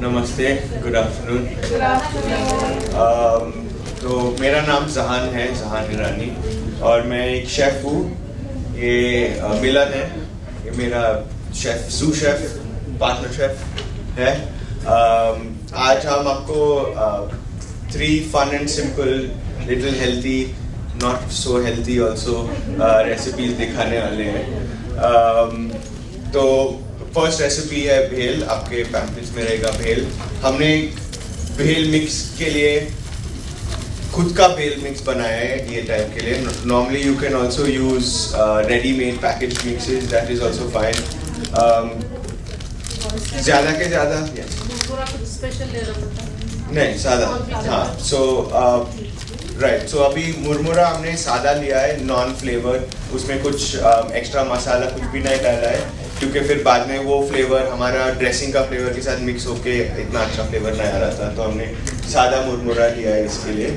नमस्ते, good afternoon. तो मेरा नाम जहान है, जहान ईरानी, और मैं एक शेफ़ हूँ। ये मिलन है, ये मेरा शेफ़, जू शेफ़, पार्टनर शेफ़ है। आज हम आपको 3 fun and simple, little healthy, not so healthy also recipes दिखाने वाले हैं। तो फर्स्ट रेसिपी है भेल। आपके पैम्पलेट्स में रहेगा भेल। हमने भेल मिक्स के लिए खुद का भेल मिक्स बनाया है ये टाइम के लिए। Normally you can also use readymade package mixes, that is also fine. ज़्यादा के ज़्यादा नहीं, सादा। हाँ, सो राइट, सो अभी मुरमुरा हमने सादा लिया है, नॉन फ्लेवर। उसमें कुछ एक्स्ट्रा मसाला कुछ भी नहीं डाला है, क्योंकि फिर बाद में वो फ्लेवर हमारा ड्रेसिंग का फ्लेवर के साथ मिक्स होके इतना अच्छा फ्लेवर नहीं आ रहा था, तो हमने सादा मुरमुरा लिया है इसके लिए।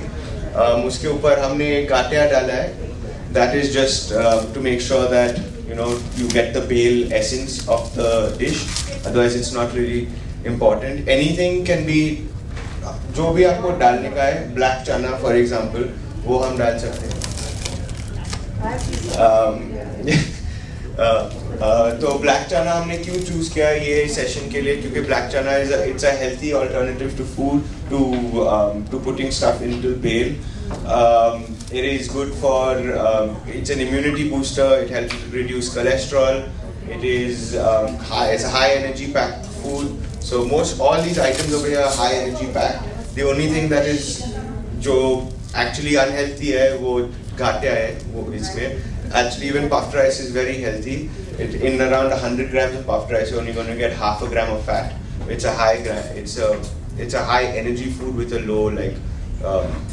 उसके ऊपर हमने गाटिया डाला है, that is just to make sure that you get the bale essence of the dish, otherwise it's not really important. Anything can be, जो भी आपको डालने का है, ब्लैक चना फॉर एग्जांपल, वो हम डाल सकते हैं। तो ब्लैक चना हमने क्यों चूज किया ये सेशन के लिए, क्योंकि black chana it's a healthy alternative to food, to putting stuff into बेल। It is good for, it's an immunity booster, it helps reduce cholesterol, it is it's a high energy packed food. So all these items over here are high energy packed. The only thing that is जो actually unhealthy है वो घाटिया है वो इसमें। Actually even puffed rice is very healthy. In around 100 grams of puffed rice you're only going to get half a gram of fat. It's a high energy food with a low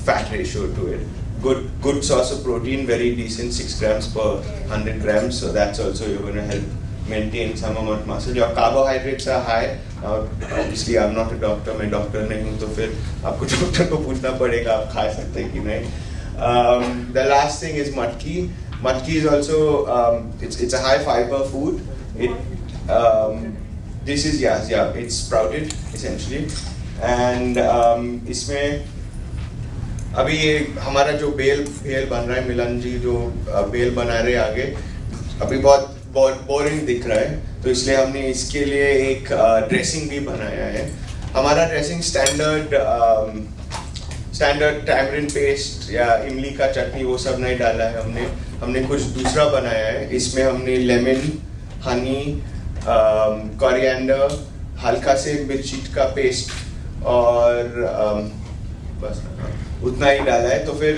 fat ratio to it. Good source of protein, very decent, 6 grams per 100 grams. So that's also you're going to help maintain some amount of muscle. Your carbohydrates are high. Obviously I'm not a doctor, मैं doctor नहीं हूँ, तो फिर आपको doctor को पूछना पड़ेगा आप खा सकते हैं कि नहीं। The last thing is matki. Matki is also it's a high fiber food. This is it's sprouted essentially, and इसमें अभी ये हमारा जो भेल बन रहा है, मिलन जी जो भेल बना रहे आगे, अभी बहुत बोरिंग दिख रहा है, तो इसलिए हमने इसके लिए एक ड्रेसिंग भी बनाया है। हमारा ड्रेसिंग स्टैंडर्ड टैमरिन पेस्ट या इमली का चटनी वो सब नहीं डाला है हमने कुछ दूसरा बनाया है। इसमें हमने लेमन, हनी, कोरिएंडर, हल्का से मिर्ची का पेस्ट और बस उतना ही डाला है। तो फिर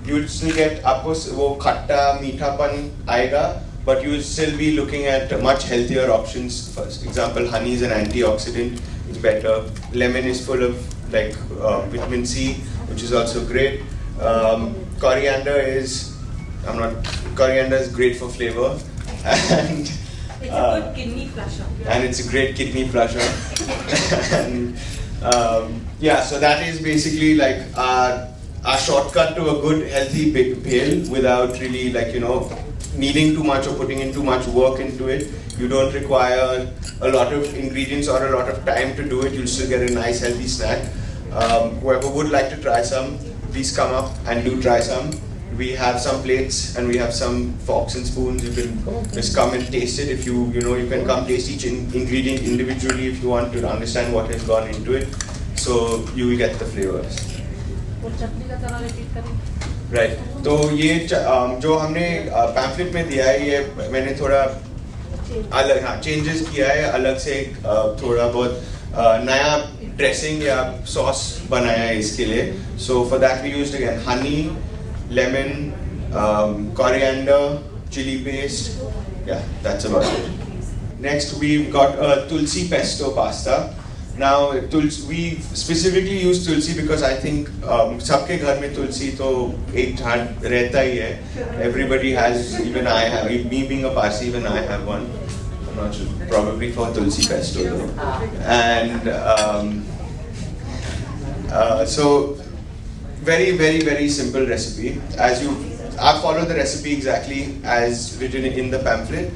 you will still get, आपको वो खट्टा मीठापन आएगा, but you will still be looking at much healthier options. For example, honey is an antioxidant, it's better. Lemon is full of vitamin C, which is also great. Coriander is great for flavor, and it's a good kidney flusher. And it's a great kidney flusher. And so that is basically our shortcut to a good healthy bhel without really needing too much or putting in too much work into it. You don't require a lot of ingredients or a lot of time to do it. You'll still get a nice healthy snack. Whoever would like to try some, please come up and do try some. We have some plates and we have some forks and spoons. You can just come and taste it. If you can come taste each ingredient individually if you want to understand what has gone into it. So you will get the flavors. Right. तो ये जो हमने pamphlet में दिया है, ये मैंने थोड़ा अलग चेंजेस किया है, अलग से थोड़ा बहुत नया ड्रेसिंग या सॉस बनाया है इसके लिए. So for that we used again honey, lemon, coriander, chili paste. Yeah, that's about it. Next we've got a tulsi pesto pasta. Now we specifically use tulsi because I think सबके घर में तुलसी तो एक झाड़ रहता ही है. Everybody has, even I have, me being a Parsi, even I have one. I'm not sure, probably for tulsi pesto though. And so very very very simple recipe. I follow the recipe exactly as written in the pamphlet.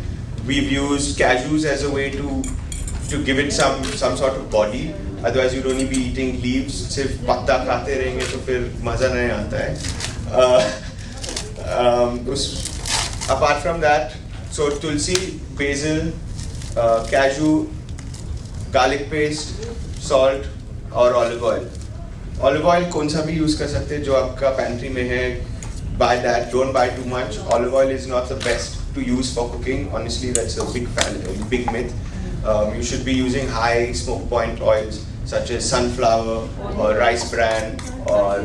We've used cashews as a way to give it some sort of body. otherwise you'd only be eating leaves. सिर्फ पत्ता खाते रहेंगे तो फिर मज़ा नहीं आता है. Apart from that, so tulsi, basil, cashew, garlic paste, salt और olive oil. Olive oil कौन सा भी use कर सकते हैं जो आपका pantry में है. Buy that. Don't buy too much. Olive oil is not the best to use for cooking. Honestly, that's a big myth. You should be using high smoke point oils such as sunflower or rice bran or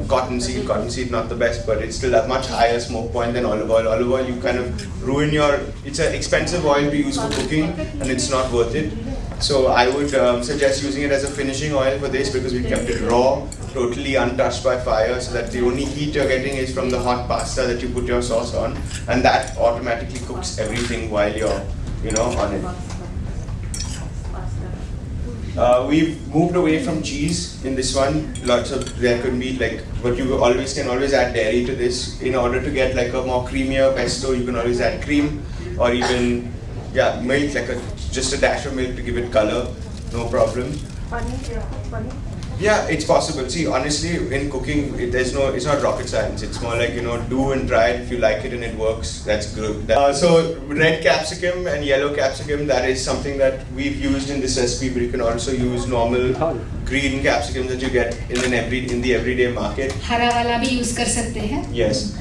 cottonseed. Cottonseed not the best, but it's still a much higher smoke point than olive oil. Olive oil, you kind of ruin your. It's an expensive oil to use for cooking, and it's not worth it. So I would suggest using it as a finishing oil for this because we kept it raw, totally untouched by fire, so that the only heat you're getting is from the hot pasta that you put your sauce on, and that automatically cooks everything while you're, on it. We've moved away from cheese in this one. There could be but you can always add dairy to this. In order to get like a more creamier pesto, you can always add cream or even milk, just a dash of milk to give it color. No problem. Yeah, it's possible. See, honestly, in cooking, it's not rocket science. It's more like, do and try it. If you like it and it works, that's good. So red capsicum and yellow capsicum, that is something that we've used in this recipe, but you can also use normal green capsicum that you get in the everyday market. हरा वाला भी use कर सकते हैं. Yes.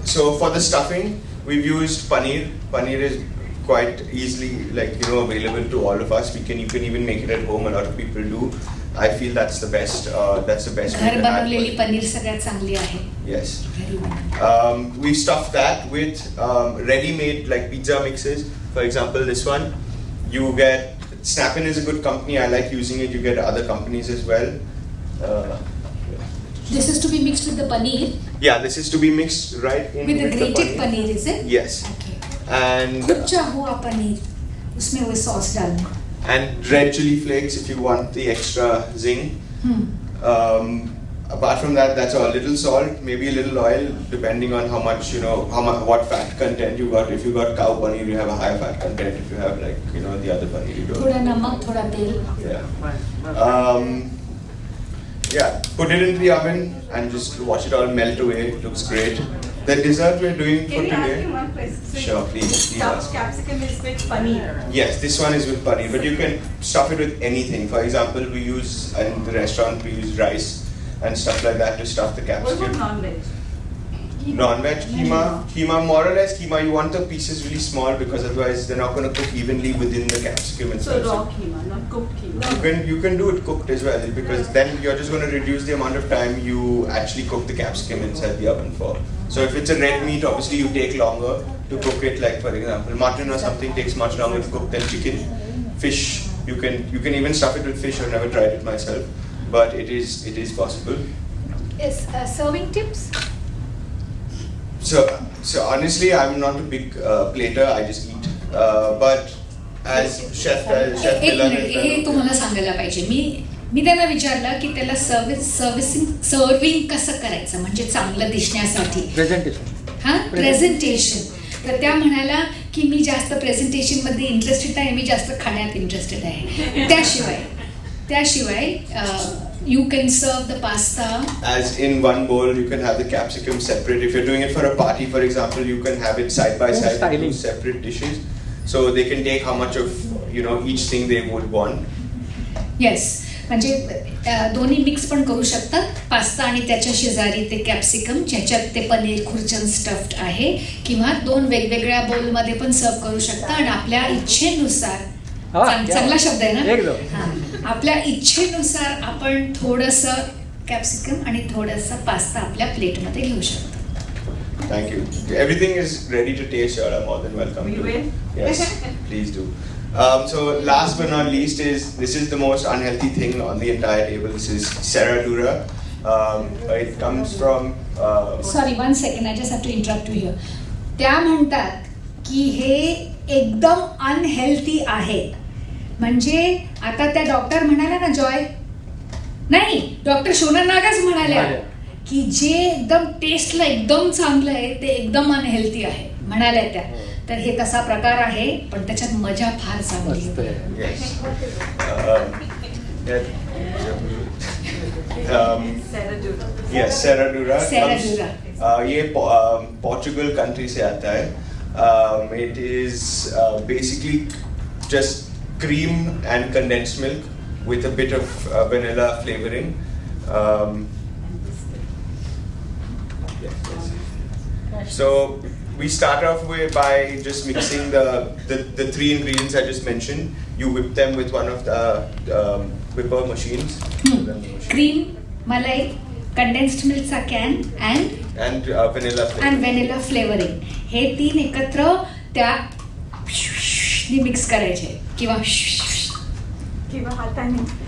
So for the stuffing, we've used paneer. Paneer is quite easily available to all of us. You can even make it at home. A lot of people do. I feel that's the best. That's the best. घर बनवलेली पनीर सगळ्यात चांगली आहे. Yes. We stuffed that with ready-made pizza mixes. For example, this one, you get Snap-in is a good company. I like using it. You get other companies as well. This is to be mixed with the paneer. Yeah, this is to be mixed right in with the grated paneer, is it? Yes. Okay. And कुचा हुआ पनीर, उसमें वो sauce डालना. And red chili flakes if you want the extra zing. Apart from that, that's all. Little salt, maybe a little oil, depending on how much what fat content you got. If you got cow paneer, you have a higher fat content. If you have the other paneer, you don't. थोड़ा नमक, थोड़ा तेल. Yeah. Put it into the oven and just watch it all melt away. It looks great. The dessert we're doing for today. Can I ask you one question? So Sure, please stuffed ask. capsicum is with paneer. Yes, this one is with paneer, but you can stuff it with anything. For example, in the restaurant we use rice and stuff like that to stuff the What about capsicum. non-veg? Non-veg keema, more or less keema. You want the pieces really small because otherwise they're not going to cook evenly within the capsicum So itself. raw keema, not cooked keema. You can do it cooked as well because then you're just going to reduce the amount of time you actually cook the capsicum inside the oven for. So if it's a red meat, obviously you take longer to cook it. Like for example, mutton or something takes much longer to cook than chicken. Fish, you can even stuff it with fish. I've never tried it myself, but it is possible. Yes, serving tips. So honestly, I'm not a big plater. I just eat. But as chef एक minute, हे तुम्हाला सांगायला पाहिजे. मी त्यांना विचारलं की त्याला serving कसं करायचं म्हणजे चांगलं दिसण्यासाठी. प्रेझेंटेशन. तर त्या म्हणाला की मी जास्त प्रेझेंटेशन मध्ये इंटरेस्टेड आहे, मी जास्त खाण्यात इंटरेस्टेड आहे. त्याशिवाय you can serve the pasta as in one bowl. You can have the capsicum separate. If you're doing it for a party, for example, you can have it side by side in two separate dishes, so they can take how much of each thing they would want. Yes, म्हणजे दोन्ही mix पण करू शकतात. Pasta आणि त्याच्या शेजारी ते capsicum ज्याच्यात ते पनीर खुर्चन स्टफ्ड आहे, किंवा दोन वेगवेगळ्या बोल मध्ये पण सर्व करू शकता. आणि आपल्या इच्छेनुसार, चांगला शब्द आहे ना, आपल्या इच्छेनुसार आपण थोडंसं कॅप्सिकम आणि थोडंसं पास्ता आपल्या प्लेटमध्ये घेऊ शकतो. Thank you. Everything is ready to taste. You are more than welcome. We will. Yes, please do. So last but not least this is the most unhealthy thing on the entire table. This is serradura. It comes from. Sorry, 1 second. I just have to interrupt you here. त्या म्हणतात की हे एकदम unhealthy आहे. म्हणजे आता त्या doctor म्हणाल्या ना, जॉय नाही, डॉक्टर शोना नागाच म्हणाल्या की जे एकदम टेस्टला एकदम चांगलं आहे ते एकदम अनहेल्थी आहे म्हणाल्या त्या. तर हे तसा प्रकार आहे, पण त्याच्यात मजा फार चांगली आहे. Yeah. Serradura. Yes, Serradura. Serradura. ये Portugal country से आता है. It is basically just cream and condensed milk with a bit of vanilla flavoring. So we start off by just mixing the three ingredients I just mentioned. You whip them with one of the whipper machines. Cream मलाई condensed मिल्कचा can And vanilla flavor. And vanilla flavouring हे तीन एकत्र त्या mix करायचे किंवा किंवा हाताने.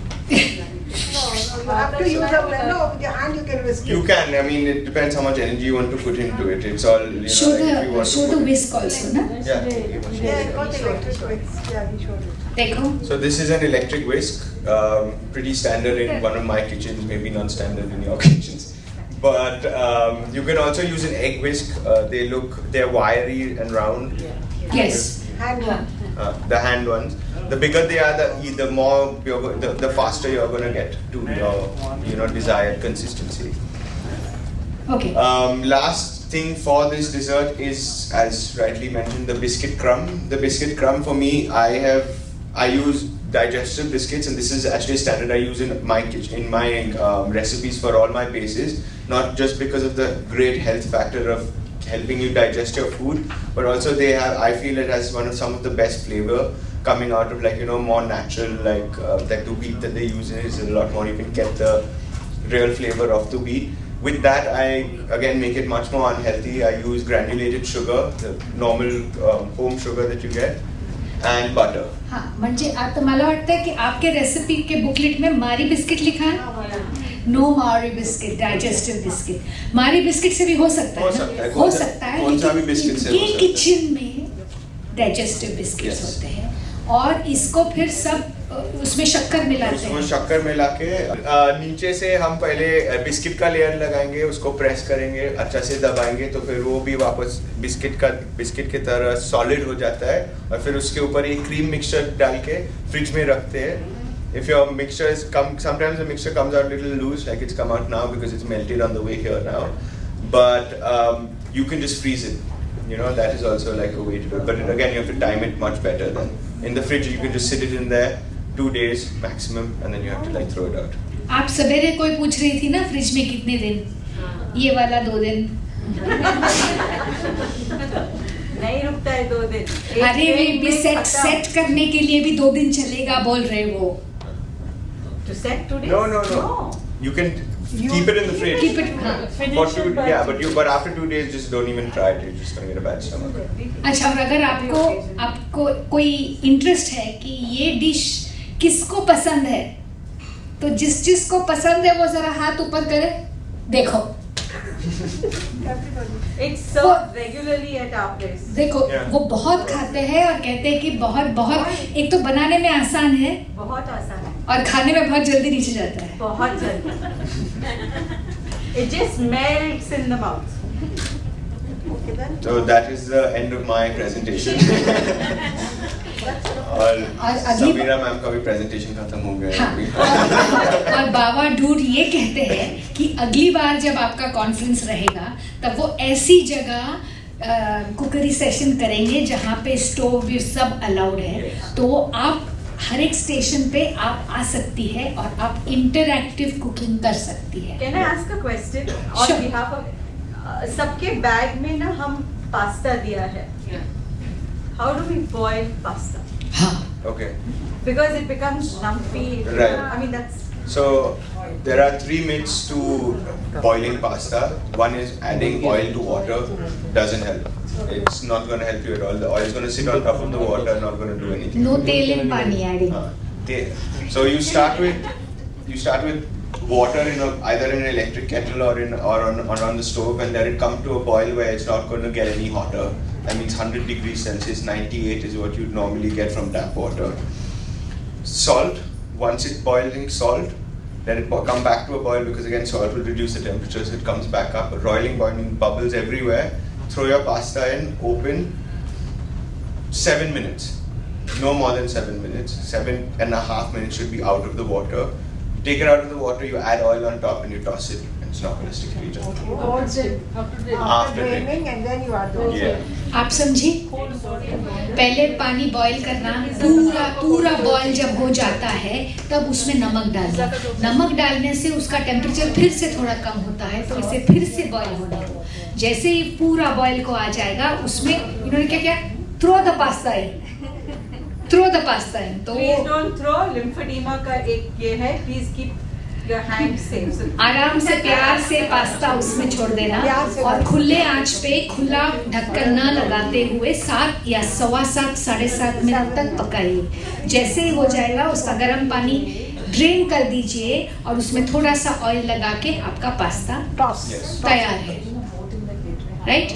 No, you have to use a blender. No, with your hand you can whisk it. You can. I mean, it depends how much energy you want to put into it. It's all. You know, show like if you want show to the put- whisk also ना Yeah. Yeah, it got electric whisk. Yeah, he showed it. देखो So this is an electric whisk, pretty standard in one of my kitchens, maybe non-standard in your kitchens. But you can also use an egg whisk. They're wiry and round. Yes Hand one. The hand ones. The bigger they are, the more the faster you're going to get to your desired consistency. Okay Last thing for this dessert is, as rightly mentioned, the biscuit crumb. The biscuit crumb for me, I use digestive biscuits, and this is actually standard I use in my kitchen, in my recipes for all my bases. Not just because of the great health factor of helping you digest your food, but also I feel it has some of the best flavor coming out of more natural, like the wheat that they use is a lot more. You can get the real flavor of the wheat. With that, I again make it much more unhealthy. I use granulated sugar, the normal home sugar that you get, and butter. हाँ म्हणजे आता मला वाटतं की आपके recipe के booklet में मारी बिस्किट लिखा है नो मारी बिस्किट डाइजेस्टिव बिस्किट मारी बिस्किट से भी हो सकता हो है सकता है, ना? हो सकता है कौन सा भी लेकिन बिस्किट से हो इनके सकता है। किचन में डाइजेस्टिव बिस्किट्स Yes. होते हैं और इसको फिर सब उसमें शक्कर मिलाते उसमें हैं शक्कर मिला के नीचे से हम पहले बिस्किट का लेयर लगाएंगे, उसको प्रेस करेंगे, अच्छा से दबाएंगे तो फिर वो भी वापस बिस्किट की तरह सॉलिड हो जाता है और फिर उसके ऊपर एक क्रीम मिक्सचर डाल के फ्रिज में रखते हैं. If your mixture is sometimes the mixture comes out a little loose, like it's come out now because it's melted on the way here now. But you can just freeze it. That is also like a way to do it. But again, you have to time it much better than in the fridge. You can just sit it in there 2 days maximum, and then you have to throw it out. आप सवेरे कोई पूछ रही थी ना fridge में कितने दिन ये वाला 2 दिन नहीं रुकता है 2 दिन. अरे वे भी सेट करने के लिए भी 2 दिन चलेगा बोल रहे वो To set today? No. You can keep it in the fridge. Keep it, हाँ. But after 2 days, just don't even try it. You're just gonna get a bad stomach. अच्छा और अगर आपको कोई इंटरेस्ट है कि ये डिश किसको पसंद है तो जिसको पसंद है वो जरा हाथ ऊपर करे देखो It's served regularly at our place. देखो Yeah. वो बहुत खाते हैं और कहते हैं कि बहुत एक तो बनाने में आसान है बहुत आसान है. और खाने में बहुत जल्दी नीचे जाता है बहुत जल्दी. It just melts in the mouth. Okay then. So that is the end of my presentation. और अगली समीरा मैम का भी presentation खत्म हो गया हाँ, है. और बाबा डूड ये कहते हैं कि अगली बार जब आपका कॉन्फ्रेंस रहेगा तब वो ऐसी जगह कुकरी सेशन करेंगे जहाँ पे स्टोव भी सब अलाउड है तो आप हर एक स्टेशन पे आप आ सकती है और आप इंटरैक्टिव कुकिंग कर सकती है Can I ask a question on Sure. behalf of सबके बैग में ना हम पास्ता दिया है. How do we boil pasta? हाँ Okay. Because it becomes lumpy. Right. I mean that's. So there are 3 myths to boiling pasta. One is adding oil to water doesn't help. It's not going to help you at all. The oil is going to sit on top of the water, not going to do anything. No tel in pani adding So you start with water either in an electric kettle or on the stove, and then it comes to a boil where it's not going to get any hotter. That means 100 degrees Celsius, 98 is what you'd normally get from tap water. Salt, once it's boiling, salt, let it come back to a boil because again salt will reduce the temperature, so it comes back up. Roiling, boiling, bubbles everywhere. Throw your pasta in, open, 7 minutes. no more than 7 minutes. 7.5 minutes should be out of the water. You take it out of the water, you add oil on top and you toss it. And it's not going to stick to each other. After draining and then you add the oil. Yeah. आप समझे? पहले पानी boil करना, पूरा boil जब हो जाता है तब उसमें नमक डालना। नमक डालने से उसका टेम्परेचर फिर से थोड़ा कम होता है, तो इसे फिर से बॉईल होने दो। जैसे ही पूरा बॉईल को आ जाएगा, उसमें इन्होंने क्या किया? थ्रो द पास्ता इन। तो प्लीज डोंट थ्रो, लिम्फेडिमा का एक ये है, please keep your hand safe. आराम से प्यार से पास्ता उसमें छोड़ देना और खुले आंच पे खुला ढक्कन न लगाते हुए 7 या 7.25 7.5 मिनट तक पकाइए। जैसे ही हो जाएगा उसका गर्म पानी ड्रेन कर दीजिए और उसमें थोड़ा सा ऑयल लगा के आपका पास्ता तैयार है। राइट?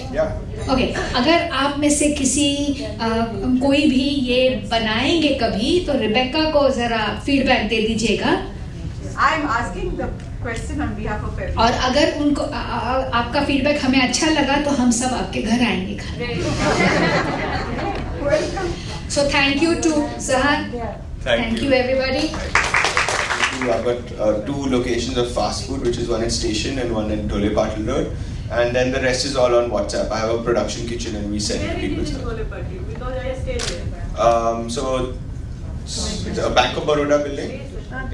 ओके, अगर आप में से कोई भी ये बनाएंगे कभी, तो रिबेका को जरा फीडबैक दे दीजिएगा। I am asking the question on behalf of everyone. और अगर उनको आपका फीडबैक हमें अच्छा लगा तो हम सब आपके घर आएंगे खाने। So thank you to Zahan. Thank you everybody. I've got 2 locations of fast food, which is one at Station and one at Dhole Patil Road, and then the rest is all on WhatsApp. I have a production kitchen and we send people stuff. Because I stayed there. So it's a Bank of Baroda building.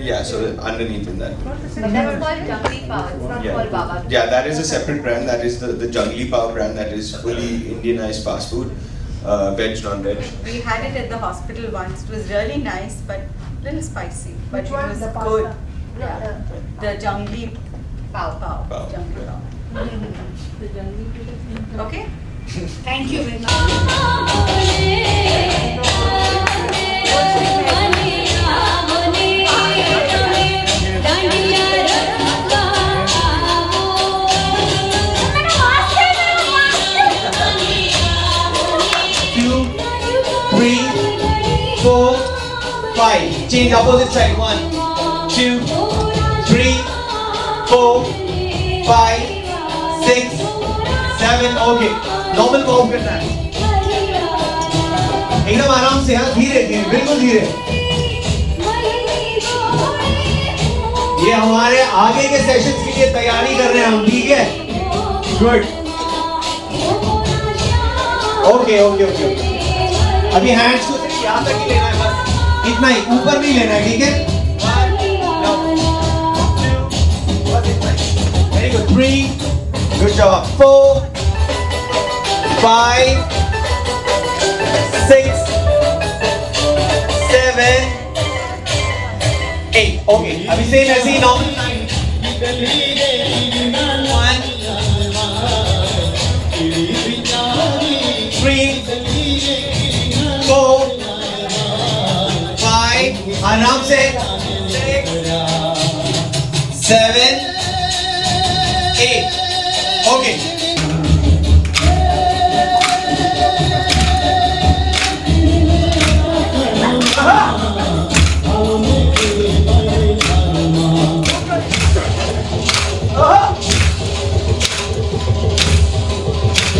Yeah, so underneath in that. But that's called Jungli Pav. It's not called Baba. Yeah, that is a separate brand. That is the Jungli Pav brand. That is fully Indianized fast food, veg, non-veg. We had it at the hospital once. It was really nice, but little spicy. But Which it one? was The good. pasta? Yeah. The Jungli Pav. Pav. Jungli Pav. Okay? Thank you very much. Change opposite side. 1, 2, 3, 4, 5, 6, 7. Okay. Normal move करना है। एकदम आराम से, हाँ, धीरे धीरे, बिल्कुल धीरे। ये हमारे आगे के सेशंस के लिए तैयारी कर रहे हैं हम, ठीक है? Good. Okay. अभी हैंड्स को सिर्फ यहाँ तक ही लेना है बस। इतना ही, ऊपर नहीं लेना है, ठीक है? 1, 2, very good. 3, good job. 4, 5, 6, 7, 8. Okay. अभी सेम ऐसे ही नॉर्मल 1, 3, 4, 5, आराम से 6, 7, 8. Okay.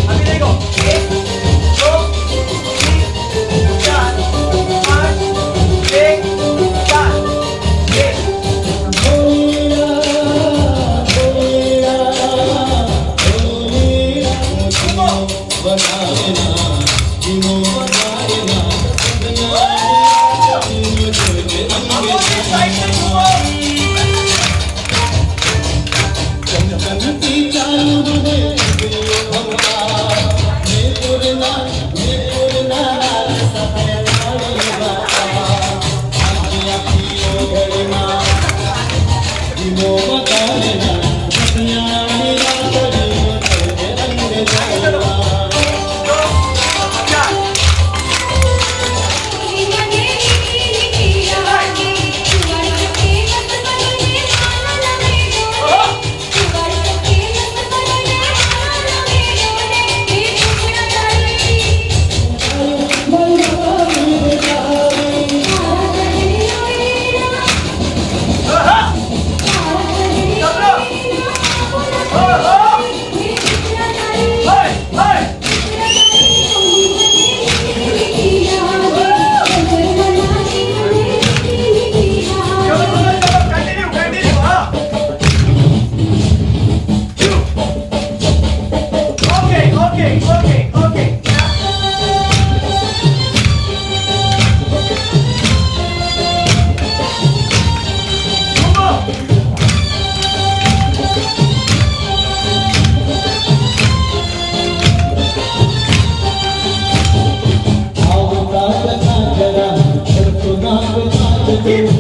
अभी देखो 1, 2, 3, 4, 5, 6, Thank you.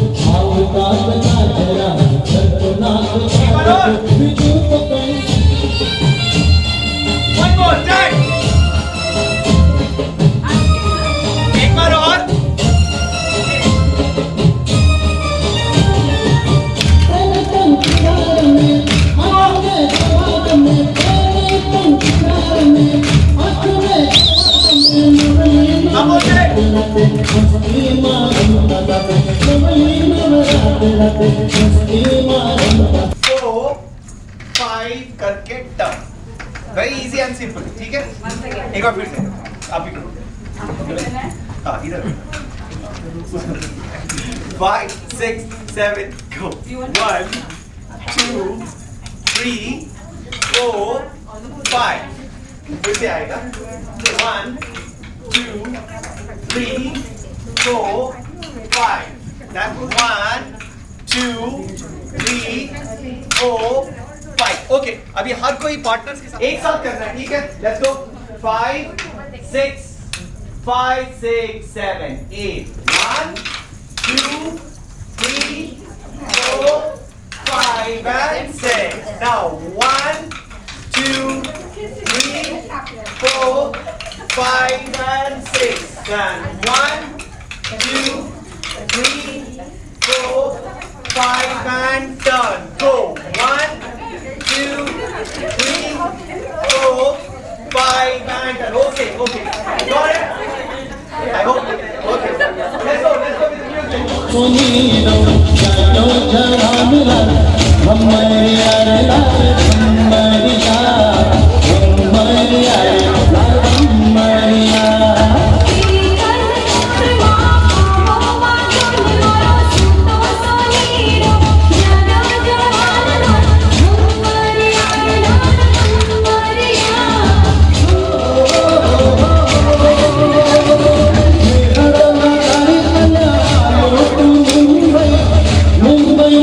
One more time. एक बार और. अब हो जाए. 4, 5 करके turn. Very easy and simple. ठीक है, एक बार फिर से आप ही करो. हाँ इधर 5, 6, 7 go. 1, 2, 3, 4, 5. फिर से आएगा. 1, 2, 3, 4, 5. That's 1, 2, 3, 4, 5. Okay. अभी हर कोई पार्टनर्स के साथ एक साथ करना है. ठीक है, let's go. 5, 6, 5, 6, 7, 8. 1, 2, 3, 4, 5 and 6. Now 1, 2, 3, 4, 5 and 6. Then 1, 2, 3, 4, 5 and turn. Go. 1, 2, 3, 4, 5 and turn. Okay, okay. Got it? I hope. Okay. Let's go with the music. Mumbai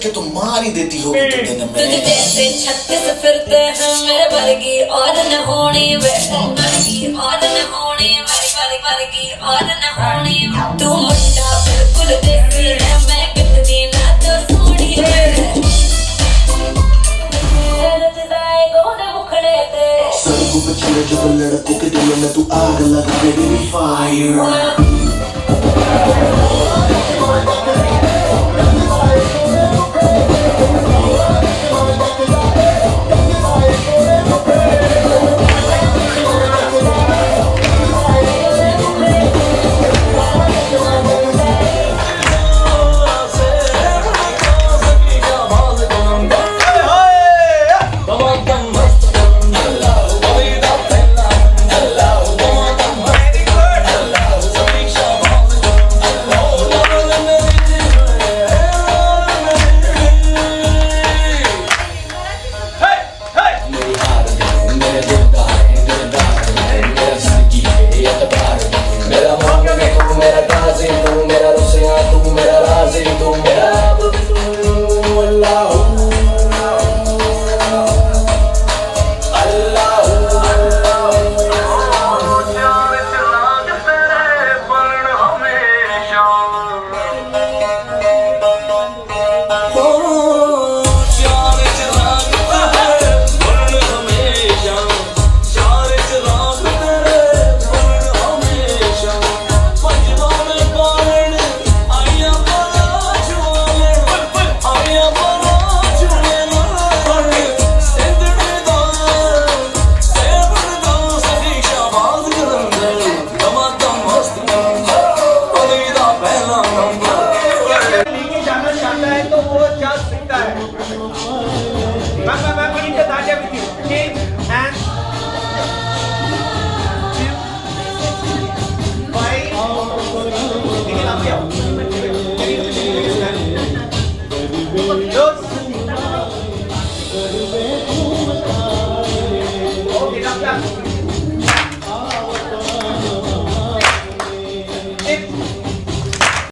के तुम मार ही देती हो दिन तुझे में। जैसे 36 फिरते हैं मेरे वर्गी और न होनी वे वर्गी और न होनी वर्गी और न होनी तू मुंडा बिल्कुल देसी है मैं कितनी ना तो सोनी है रजदाए गोने मुखड़े ते सड़कों पे चले जब लड़कों के दिलों में तू आग लगा दे बेबी फायर।